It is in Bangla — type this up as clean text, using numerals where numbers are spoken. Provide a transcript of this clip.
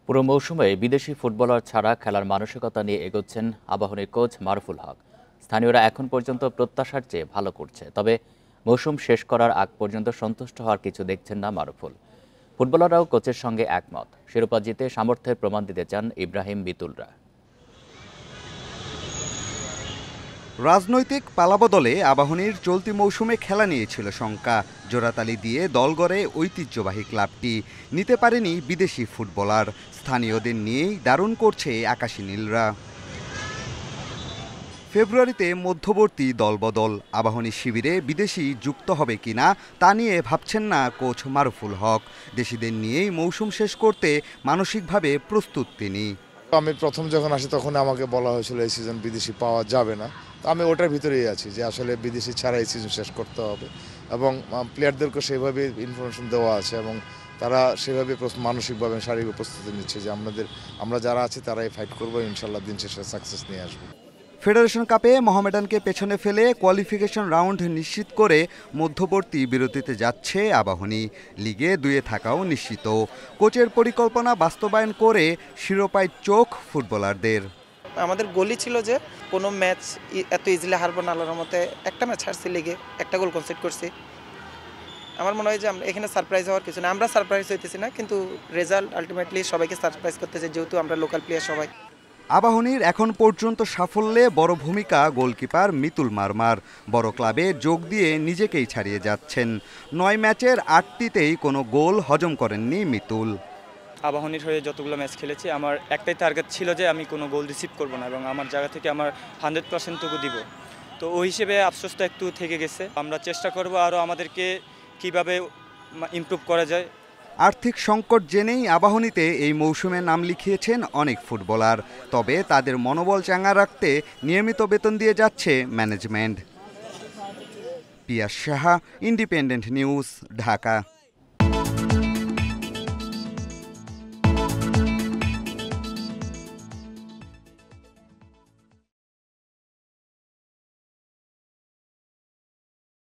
পুরো মৌসুমে বিদেশি ফুটবলার ছাড়া খেলার মানসিকতা নিয়ে এগোচ্ছেন আবাহনীর কোচ মারুফুল হক। স্থানীয়রা এখন পর্যন্ত প্রত্যাশার চেয়ে ভালো করছে, তবে মৌসুম শেষ করার আগ পর্যন্ত সন্তুষ্ট হওয়ার কিছু দেখছেন না মারুফুল। ফুটবলাররাও কোচের সঙ্গে একমত। শিরোপা জিতে সামর্থ্যের প্রমাণ দিতে চান ইব্রাহিম বিতুলরা। রাজনৈতিক পালাবদলে আবাহনীর চলতি মৌসুমে খেলা নিয়েছিল শঙ্কা। জোড়াতালি দিয়ে দল গড়ে ঐতিহ্যবাহী ক্লাবটি নিতে পারেনি বিদেশি ফুটবলার। স্থানীয়দের নিয়েই দারুণ করছে আকাশী নীলরা। ফেব্রুয়ারিতে মধ্যবর্তী দলবদল, আবাহনী শিবিরে বিদেশি যুক্ত হবে কিনা তা নিয়ে ভাবছেন না কোচ মারুফুল হক। দেশিদের নিয়েই মৌসুম শেষ করতে মানসিকভাবে প্রস্তুত তিনি। আমি প্রথম যখন আসি তখন আমাকে বলা হয়েছিল এই সিজন বিদেশি পাওয়া যাবে না। তো আমি ওটার ভিতরেই আছি যে আসলে বিদেশি ছাড়া এই সিজন শেষ করতে হবে, এবং প্লেয়ারদেরকে সেভাবে ইনফরমেশন দেওয়া আছে এবং তারা সেভাবে মানসিকভাবে শারীরিক প্রস্তুতি নিচ্ছে যে আমরা যারা আছি তারাই ফাইট করবো, ইনশাল্লাহ দিন শেষে সাকসেস নিয়ে আসবো। ফেডারেশন কাপে মোহামেডানকে পেছনে ফেলে কোয়ালিফিকেশন রাউন্ড নিশ্চিত করে মধ্যবর্তী বিরতিতে যাচ্ছে আবাহনী। লিগে 2-এ থাকাও নিশ্চিত। কোচের পরিকল্পনা বাস্তবায়ন করে শিরোপায় চোখ ফুটবলারদের। আমাদের গোলই ছিল যে কোনো ম্যাচ এত ইজিলি হারবো না। আল্লাহর মতে একটা ম্যাচ হারছি, লিগে একটা গোল কনসিড করছি। আমার মনে হয় যে আমরা এখানে সারপ্রাইজ হওয়ার কিছু না। আমরা সারপ্রাইজ হইতেছি না, কিন্তু রেজাল্ট আলটিমেটলি সবাইকে সারপ্রাইজ করতেছে, যেহেতু আমরা লোকাল প্লেয়ার সবাই। আবাহনীর এখন পর্যন্ত সাফল্যে বড় ভূমিকা গোলকিপার মিতুল মারমার। বড় ক্লাবে যোগ দিয়ে নিজেকেই ছাড়িয়ে যাচ্ছেন। 9 ম্যাচের 8টিতেই কোনো গোল হজম করেননি মিতুল। আবাহনীর হয়ে যতগুলো ম্যাচ খেলেছি, আমার একটাই টার্গেট ছিল যে আমি কোনো গোল রিসিভ করব না এবং আমার জায়গা থেকে আমার 100%টুকু দিব। তো ওই হিসেবে আফসোসটা একটু থেকে গেছে। আমরা চেষ্টা করব আরও আমাদেরকে কিভাবে ইমপ্রুভ করা যায়। আর্থিক সংকট জেনেই আবাহনীতে এই মৌসুমে নাম লিখিয়েছেন অনেক ফুটবলার। তবে তাদের মনোবল চাঙ্গা রাখতে নিয়মিত বেতন দিয়ে যাচ্ছে ম্যানেজমেন্ট। পিয়াস সাহা, ইন্ডিপেন্ডেন্ট নিউজ, ঢাকা।